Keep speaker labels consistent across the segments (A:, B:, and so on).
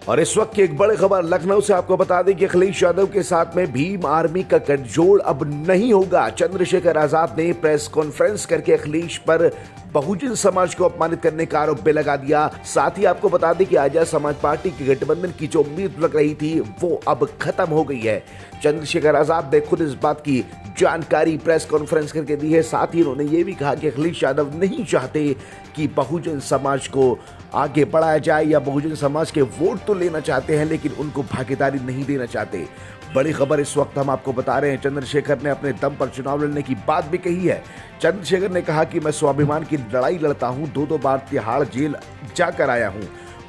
A: और इस वक्त की एक बड़ी खबर लखनऊ से आपको बता दें कि अखिलेश यादव के साथ में भीम आर्मी का गठजोड़ अब नहीं होगा। चंद्रशेखर आजाद ने प्रेस कॉन्फ्रेंस करके अखिलेश पर बहुजन समाज को अपमानित करने का आरोप भी लगा दिया। साथ ही आपको बता दें कि आजाद समाज पार्टी के गठबंधन की जो उम्मीद लग रही थी वो अब खत्म हो गई है। चंद्रशेखर आजाद ने खुद इस बात की जानकारी प्रेस कॉन्फ्रेंस करके दी है। साथ ही उन्होंने ये भी कहा कि अखिलेश यादव नहीं चाहते कि बहुजन समाज को आगे बढ़ाया जाए या बहुजन समाज के वोट तो लेना चाहते हैं लेकिन उनको भागीदारी नहीं देना चाहते। बड़ी खबर इस वक्त हम आपको बता रहे हैं, चंद्रशेखर ने अपने दम पर चुनाव लड़ने की बात भी कही है। चंद्रशेखर ने कहा कि मैं स्वाभिमान की लड़ाई लड़ता हूं, 2 बार तिहाड़ जेल जाकर आया हूं।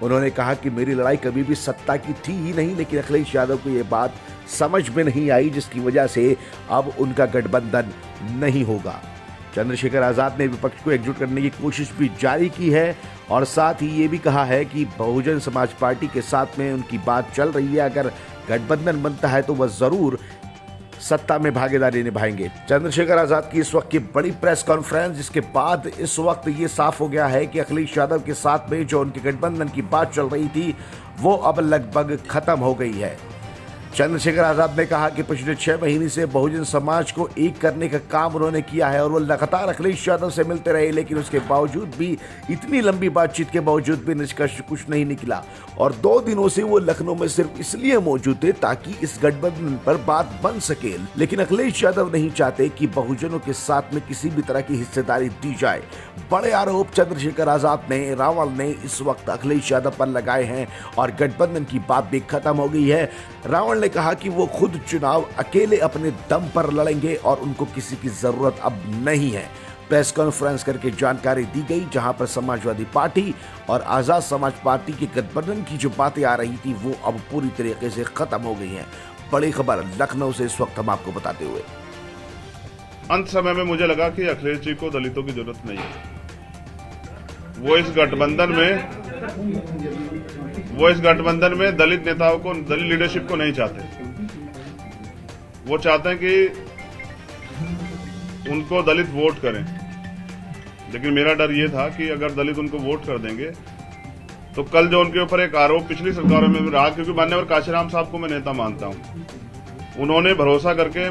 A: उन्होंने कहा कि मेरी लड़ाई कभी भी सत्ता की थी ही नहीं, लेकिन अखिलेश यादव को यह बात समझ में नहीं आई जिसकी वजह से अब उनका गठबंधन नहीं होगा। चंद्रशेखर आजाद ने विपक्ष को एकजुट करने की कोशिश भी जारी की है और साथ ही ये भी कहा है कि बहुजन समाज पार्टी के साथ में उनकी बात चल रही है। अगर गठबंधन बनता है तो वह जरूर सत्ता में भागीदारी निभाएंगे। चंद्रशेखर आजाद की इस वक्त की बड़ी प्रेस कॉन्फ्रेंस, जिसके बाद इस वक्त ये साफ हो गया है कि अखिलेश यादव के साथ में जो उनके गठबंधन की बात चल रही थी वो अब लगभग खत्म हो गई है। चंद्रशेखर आजाद ने कहा कि पिछले 6 महीने से बहुजन समाज को एक करने का काम उन्होंने किया है और वो लगातार अखिलेश यादव से मिलते रहे, लेकिन उसके बावजूद भी, इतनी लंबी बातचीत के बावजूद भी निष्कर्ष कुछ नहीं निकला। और 2 दिनों से वो लखनऊ में सिर्फ इसलिए मौजूद थे ताकि इस गठबंधन पर बात बन सके, लेकिन अखिलेश यादव नहीं चाहते कि बहुजनों के साथ में किसी भी तरह की हिस्सेदारी दी जाए। बड़े आरोप चंद्रशेखर आजाद ने, रावण ने इस वक्त अखिलेश यादव पर लगाए हैं और गठबंधन की बात भी खत्म हो गई है। रावण ने कहा कि वो खुद चुनाव अकेले अपने दम पर लड़ेंगे और उनको किसी की जरूरत अब नहीं है। प्रेस कॉन्फ्रेंस करके जानकारी दी गई जहां पर समाजवादी पार्टी और आजाद समाज पार्टी के गठबंधन की जो बातें आ रही थी वो अब पूरी तरीके से खत्म हो गई हैं। बड़ी खबर लखनऊ से इस वक्त हम आपको बताते हुए,
B: अंत समय में मुझे लगा कि अखिलेश जी को दलितों की जरूरत नहीं है। वो इस गठबंधन में दलित नेताओं को, दलित लीडरशिप को नहीं चाहते। वो चाहते हैं कि उनको दलित वोट करें, लेकिन मेरा डर ये था कि अगर दलित उनको वोट कर देंगे तो कल जो उनके ऊपर एक आरोप पिछली सरकारों में रहा, क्योंकि मान्यवर काशीराम साहब को मैं नेता मानता हूं, उन्होंने भरोसा करके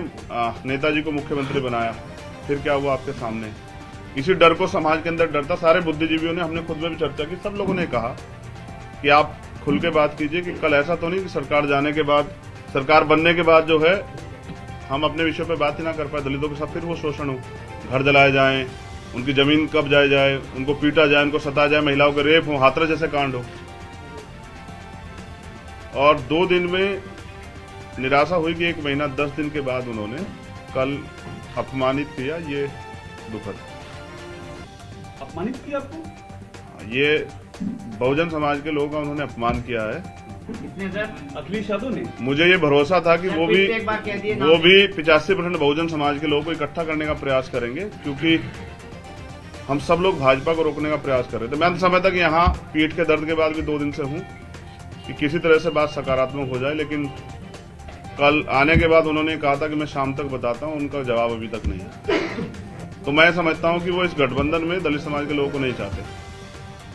B: नेताजी को मुख्यमंत्री बनाया, फिर क्या हुआ आपके सामने। इसी डर को समाज के अंदर डरता, सारे बुद्धिजीवियों ने, हमने खुद में भी चर्चा की, सब लोगों ने कहा कि आप खुल के बात कीजिए कि कल ऐसा तो नहीं कि सरकार जाने के बाद, सरकार बनने के बाद जो है हम अपने विषय पे बात ही ना कर पाए, दलितों के साथ फिर वो शोषण हो, घर जलाए जाएं, उनकी जमीन कब्जाए जाए, उनको पीटा जाए, उनको सताया जाए, महिलाओं के रेप हो, हाथरस जैसे कांड हो। और 2 दिन में निराशा हुई कि 1 महीना 10 दिन के बाद उन्होंने कल अपमानित किया। ये दुखद।
C: अपमानित किया आपको?
B: ये बहुजन समाज के लोगों का उन्होंने अपमान किया है।
C: अखिलेश यादव ने, मुझे
B: ये भरोसा था कि वो भी 85% बहुजन समाज के लोगों को इकट्ठा करने का प्रयास करेंगे, क्योंकि हम सब लोग भाजपा को रोकने का प्रयास कर रहे थे। मैं तो समझता कि यहाँ पीठ के दर्द के बाद भी 2 दिन से हूँ कि किसी तरह से बात सकारात्मक हो जाए, लेकिन कल आने के बाद उन्होंने कहा था कि मैं शाम तक बताता हूँ, उनका जवाब अभी तक नहीं है। तो मैं समझता हूँ कि वो इस गठबंधन में दलित समाज के लोगों को नहीं चाहते,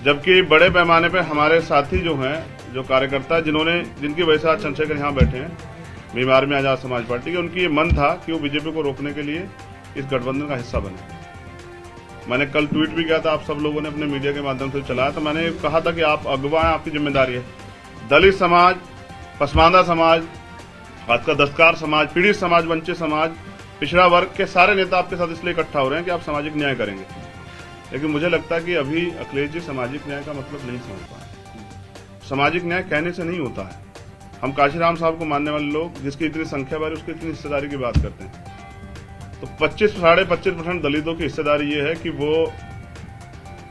B: जबकि बड़े पैमाने पे हमारे साथी जो हैं, जो कार्यकर्ता, जिनकी वजह से आज चंद्रशेखर यहाँ बैठे हैं, भीम आर्मी आजाद समाज पार्टी के, उनकी ये मन था कि वो बीजेपी को रोकने के लिए इस गठबंधन का हिस्सा बने। मैंने कल ट्वीट भी किया था, आप सब लोगों ने अपने मीडिया के माध्यम से चलाया, तो मैंने कहा था कि आप अगुवा हैं, आपकी जिम्मेदारी है। दलित समाज, पसमानदा समाज, खासकर दस्तकार समाज, पीड़ित समाज, वंचित समाज, पिछड़ा वर्ग के सारे नेता आपके साथ इसलिए इकट्ठा हो रहे हैं कि आप सामाजिक न्याय करेंगे। लेकिन मुझे लगता है कि अभी अखिलेश जी सामाजिक न्याय का मतलब नहीं समझ पाए। सामाजिक न्याय कहने से नहीं होता है। हम काशीराम साहब को मानने वाले लोग, जिसकी इतनी संख्या बारी, उसकी इतनी हिस्सेदारी की बात करते हैं, तो 25-25% दलितों की हिस्सेदारी ये है कि वो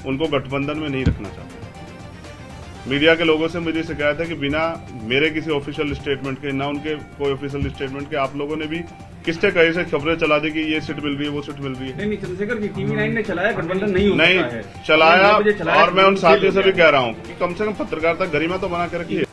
B: उनको गठबंधन में नहीं रखना चाहते। मीडिया के लोगों से मेरी शिकायत है कि बिना मेरे किसी ऑफिशियल स्टेटमेंट के, ना उनके कोई ऑफिशियल स्टेटमेंट के, आप लोगों ने भी किससे कहीं से खबरें चला दी कि ये सीट मिल रही है, वो सीट मिल रही है।
C: नहीं, चंद्रशेखर जी, TV9 ने चलाया, गठबंधन नहीं
B: चलाया। और मैं उन साथियों से भी कह रहा हूँ कि कम से कम पत्रकारिता गरिमा तो बना के रखिए।